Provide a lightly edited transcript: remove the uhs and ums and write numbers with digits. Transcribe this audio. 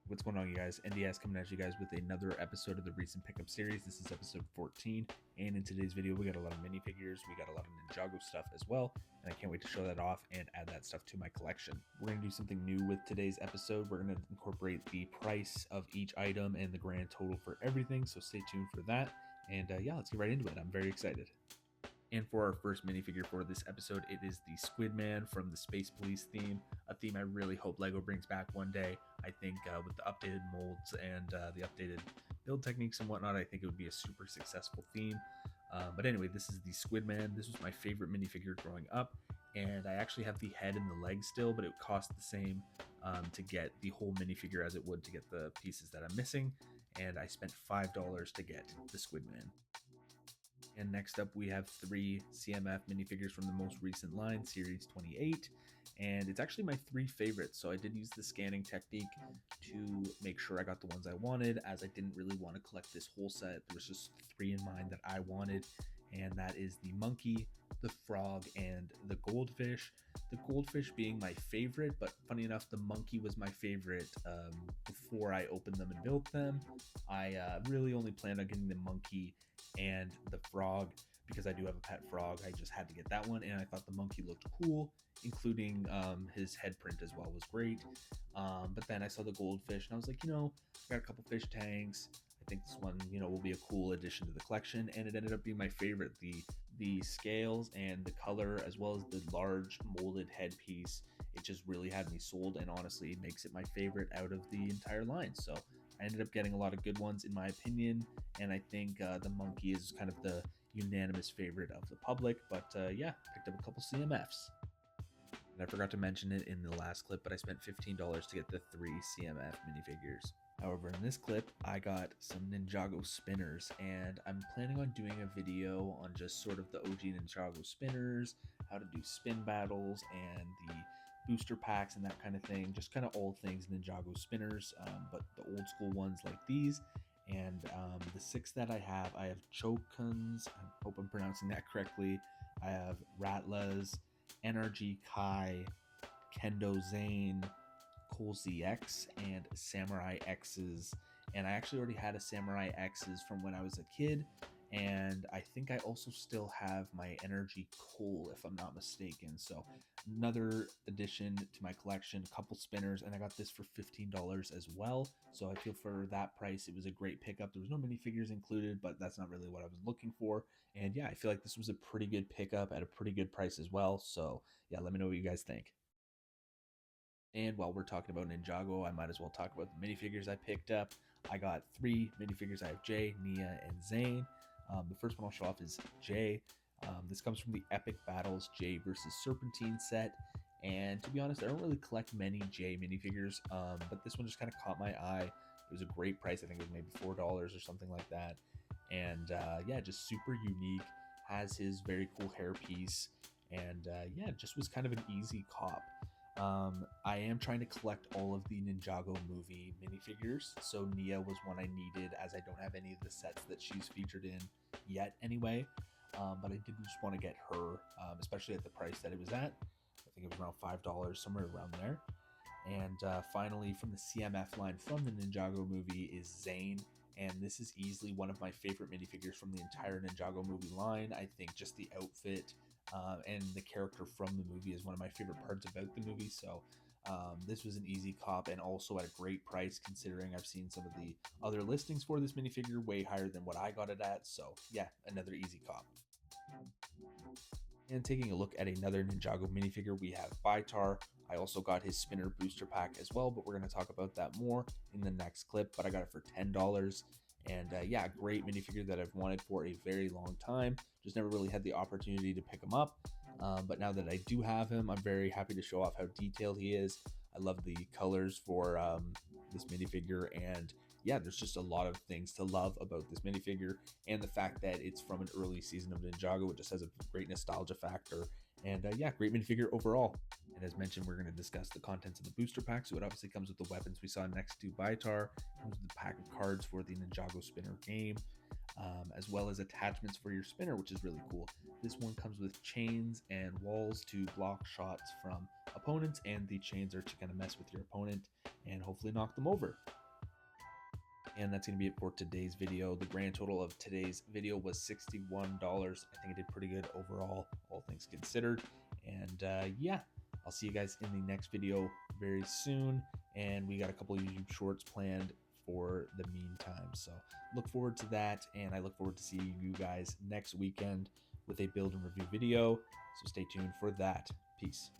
What's going on, you guys? NDS coming at you guys with another episode of the recent pickup series. This is episode 14, and in today's video we got a lot of minifigures, we got a lot of Ninjago stuff as well, and I can't wait to show that off and add that stuff to my collection. We're going to do something new with today's episode. We're going to incorporate the price of each item and the grand total for everything, so stay tuned for that. And yeah, let's get right into it. I'm very excited. And for our first minifigure for this episode, it is the Squid Man from the Space Police theme, a theme I really hope LEGO brings back one day. I think with the updated molds and the updated build techniques and whatnot, I think it would be a super successful theme. But anyway, this is the Squid Man. This was my favorite minifigure growing up, and I actually have the head and the legs still, but it would cost the same to get the whole minifigure as it would to get the pieces that I'm missing, and I spent $5 to get the Squid Man. And next up, we have 3 CMF minifigures from the most recent line, Series 28. And it's actually my 3 favorites. So I did use the scanning technique to make sure I got the ones I wanted, as I didn't really want to collect this whole set. There was just 3 in mind that I wanted. And that is the monkey, the frog, and the goldfish. The goldfish being my favorite, but funny enough, the monkey was my favorite before I opened them and built them. I really only planned on getting the monkey and the frog because I do have a pet frog. I just had to get that one, and I thought the monkey looked cool, including his head print as well was great. But then I saw the goldfish, and I was like, I got a couple fish tanks. I think this one, will be a cool addition to the collection, and it ended up being my favorite. The scales and the color, as well as the large molded headpiece, it just really had me sold, and honestly, it makes it my favorite out of the entire line. So I ended up getting a lot of good ones in my opinion, and I think the monkey is kind of the unanimous favorite of the public. But yeah, picked up a couple CMFs. And I forgot to mention it in the last clip, but I spent $15 to get the 3 CMF minifigures. However, in this clip, I got some Ninjago spinners, and I'm planning on doing a video on just sort of the OG Ninjago spinners, how to do spin battles, and the booster packs and that kind of thing. Just kind of all things Ninjago spinners, but the old school ones like these. And the 6 that I have Chokons, I hope I'm pronouncing that correctly. I have Ratlas, NRG Kai, Kendo Zane, Cole ZX, and Samurai X's. And I actually already had a Samurai X's from when I was a kid, and I think I also still have my Energy Cole, if I'm not mistaken. So another addition to my collection, a couple spinners, and I got this for $15 as well. So I feel for that price, it was a great pickup. There was no minifigures included, but that's not really what I was looking for. And yeah, I feel like this was a pretty good pickup at a pretty good price as well. So yeah, let me know what you guys think. And while we're talking about Ninjago, I might as well talk about the minifigures I picked up. I got 3 minifigures. I have Jay, Nia, and Zane. The first one I'll show off is Jay. This comes from the Epic Battles Jay versus Serpentine set. And to be honest, I don't really collect many Jay minifigures, but this one just kind of caught my eye. It was a great price. I think it was maybe $4 or something like that. And yeah, just super unique. Has his very cool hairpiece. And yeah, just was kind of an easy cop. I am trying to collect all of the Ninjago movie minifigures, so Nia was one I needed, as I don't have any of the sets that she's featured in yet anyway, but I did just want to get her, especially at the price that it was at. I think it was around $5, somewhere around there. And finally, from the CMF line from the Ninjago movie is Zane, and this is easily one of my favorite minifigures from the entire Ninjago movie line. I think just the outfit and the character from the movie is one of my favorite parts about the movie. So this was an easy cop, and also at a great price, considering I've seen some of the other listings for this minifigure way higher than what I got it at. So yeah, another easy cop. And taking a look at another Ninjago minifigure, we have Baitar. I also got his spinner booster pack as well, but we're going to talk about that more in the next clip. But I got it for $10. And yeah, great minifigure that I've wanted for a very long time. Just never really had the opportunity to pick him up. But now that I do have him, I'm very happy to show off how detailed he is. I love the colors for this minifigure, and yeah, there's just a lot of things to love about this minifigure, and the fact that it's from an early season of Ninjago. It just has a great nostalgia factor, and yeah, great minifigure overall. And as mentioned, we're going to discuss the contents of the booster pack. So it obviously comes with the weapons we saw next to Baitar, comes with the pack of cards for the Ninjago spinner game, as well as attachments for your spinner, which is really cool. This one comes with chains and walls to block shots from opponents, and the chains are to kind of mess with your opponent and hopefully knock them over. And that's going to be it for today's video. The grand total of today's video was $61. I think I did pretty good overall, all things considered. And yeah, I'll see you guys in the next video very soon. And we got a couple of YouTube shorts planned for the meantime. So look forward to that. And I look forward to seeing you guys next weekend with a build and review video. So stay tuned for that. Peace.